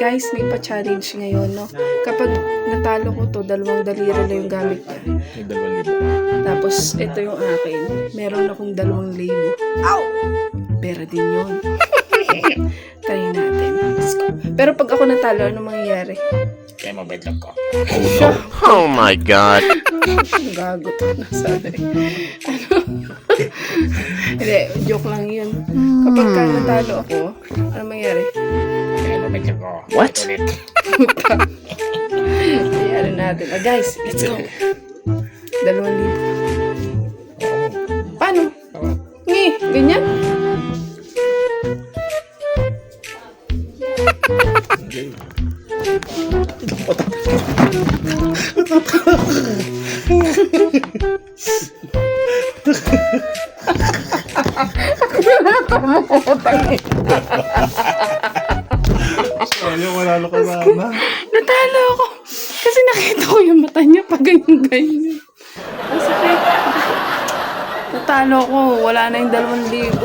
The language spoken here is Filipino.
Guys, may pa-challenge ngayon, no? Kapag natalo ko to, 2 daliri na yung gamit niya. May 2,000. Tapos, ito yung akin. Meron akong 2,000. Ow! Pera din yun. Try natin. Let's go. Pero pag ako natalo, ano mangyayari? Kaya mabait lang ko. Oh my God. Gago to. Nasabi. Ano? Hindi, joke lang yun. Kapag ka natalo ako, ano mangyayari? Kaya mabait lang ko. What? Ulit. Nangyayari natin. Guys, let's go. 2,000. Paano? Ngi, ganyan? Ano, manalo ka sana. Natalo ako. Kasi nakita ko yung mata niya pag ganyan-ganyan. Ang sakit. Natalo ko. Wala na yung 2,000.